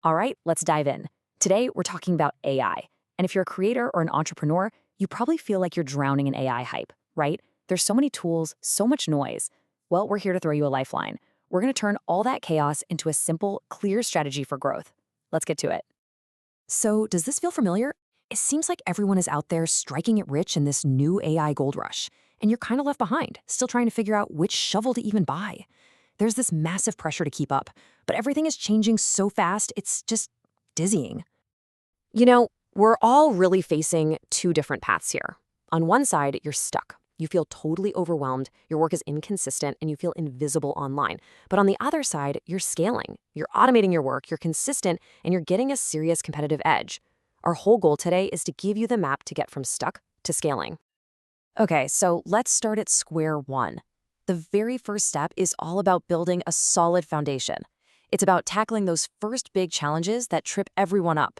All right, let's dive in. Today, we're talking about AI. And if you're a creator or an entrepreneur, you probably feel like you're drowning in AI hype, right? There's so many tools, so much noise. Well, we're here to throw you a lifeline. We're going to turn all that chaos into a simple, clear strategy for growth. Let's get to it. So, does this feel familiar? It seems like everyone is out there striking it rich in this new AI gold rush, and you're kind of left behind, still trying to figure out which shovel to even buy. There's this massive pressure to keep up, but everything is changing so fast, it's just dizzying. We're all really facing two different paths here. On one side, you're stuck. You feel totally overwhelmed, your work is inconsistent, and you feel invisible online. But on the other side, you're scaling. You're automating your work, you're consistent, and you're getting a serious competitive edge. Our whole goal today is to give you the map to get from stuck to scaling. Okay, so let's start at square one. The very first step is all about building a solid foundation. It's about tackling those first big challenges that trip everyone up.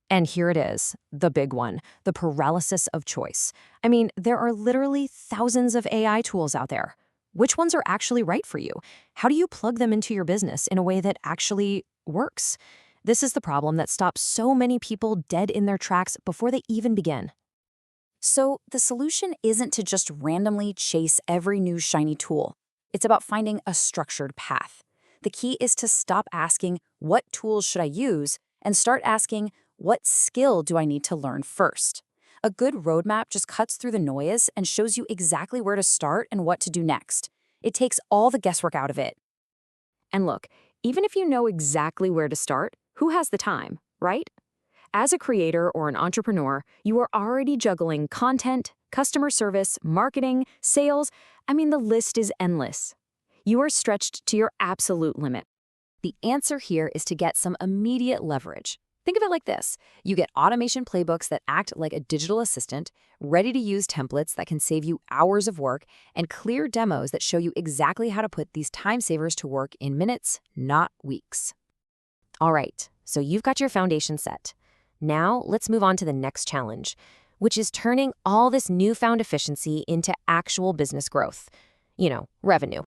And here it is, the big one, the paralysis of choice. I mean, there are literally thousands of AI tools out there. Which ones are actually right for you? How do you plug them into your business in a way that actually works? This is the problem that stops so many people dead in their tracks before they even begin. So the solution isn't to just randomly chase every new shiny tool. It's about finding a structured path. The key is to stop asking, what tools should I use, and start asking, what skill do I need to learn first? A good roadmap just cuts through the noise and shows you exactly where to start and what to do next. It takes all the guesswork out of it. And look, even if you know exactly where to start, who has the time, right? As a creator or an entrepreneur, you are already juggling content, customer service, marketing, sales. I mean, the list is endless. You are stretched to your absolute limit. The answer here is to get some immediate leverage. Think of it like this. You get automation playbooks that act like a digital assistant, ready-to-use templates that can save you hours of work, and clear demos that show you exactly how to put these time savers to work in minutes, not weeks. All right, so you've got your foundation set. Now, let's move on to the next challenge, which is turning all this newfound efficiency into actual business growth. Revenue.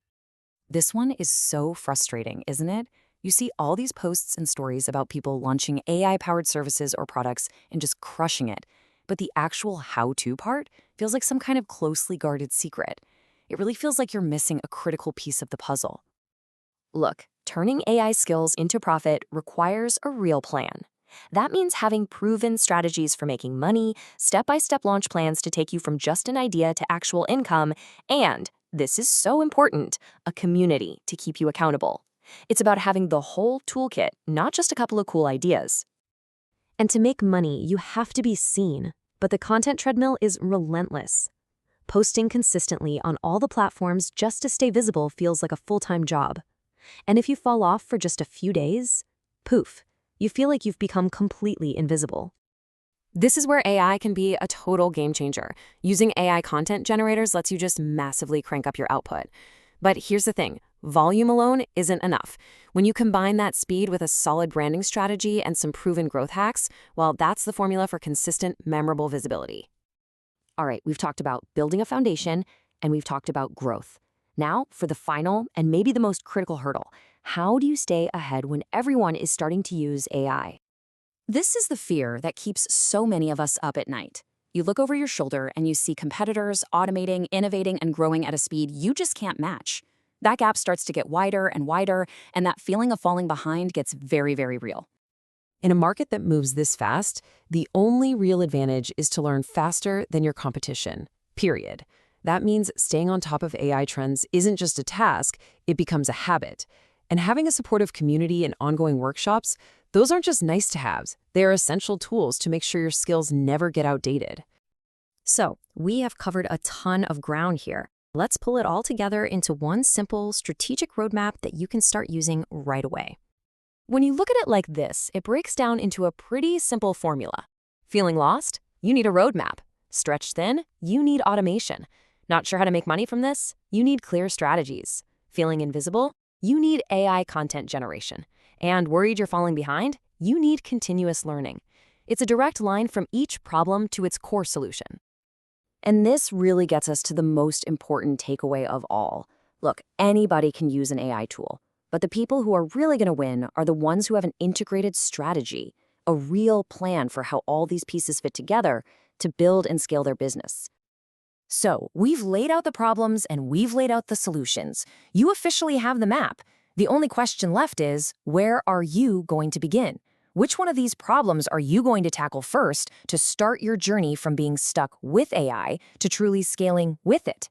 This one is so frustrating, isn't it? You see all these posts and stories about people launching AI-powered services or products and just crushing it. But the actual how-to part feels like some kind of closely guarded secret. It really feels like you're missing a critical piece of the puzzle. Look, turning AI skills into profit requires a real plan. That means having proven strategies for making money, step-by-step launch plans to take you from just an idea to actual income, and, this is so important, a community to keep you accountable. It's about having the whole toolkit, not just a couple of cool ideas. And to make money, you have to be seen, but the content treadmill is relentless. Posting consistently on all the platforms just to stay visible feels like a full-time job. And if you fall off for just a few days, poof, you feel like you've become completely invisible. This is where AI can be a total game changer. Using AI content generators lets you just massively crank up your output. But here's the thing, volume alone isn't enough. When you combine that speed with a solid branding strategy and some proven growth hacks, well, that's the formula for consistent, memorable visibility. All right, we've talked about building a foundation, and we've talked about growth. Now, for the final and maybe the most critical hurdle, how do you stay ahead when everyone is starting to use AI? This is the fear that keeps so many of us up at night. You look over your shoulder and you see competitors automating, innovating, and growing at a speed you just can't match. That gap starts to get wider and wider, and that feeling of falling behind gets very, very real. In a market that moves this fast, the only real advantage is to learn faster than your competition, period. That means staying on top of AI trends isn't just a task, it becomes a habit. And having a supportive community and ongoing workshops, those aren't just nice-to-haves. They are essential tools to make sure your skills never get outdated. So, we have covered a ton of ground here. Let's pull it all together into one simple, strategic roadmap that you can start using right away. When you look at it like this, it breaks down into a pretty simple formula. Feeling lost? You need a roadmap. Stretched thin? You need automation. Not sure how to make money from this? You need clear strategies. Feeling invisible? You need AI content generation. And worried you're falling behind? You need continuous learning. It's a direct line from each problem to its core solution. And this really gets us to the most important takeaway of all. Look, anybody can use an AI tool, But the people who are really going to win are the ones who have an integrated strategy, a real plan for how all these pieces fit together to build and scale their business. So, we've laid out the problems and we've laid out the solutions. You officially have the map. The only question left is, where are you going to begin? Which one of these problems are you going to tackle first to start your journey from being stuck with AI to truly scaling with it?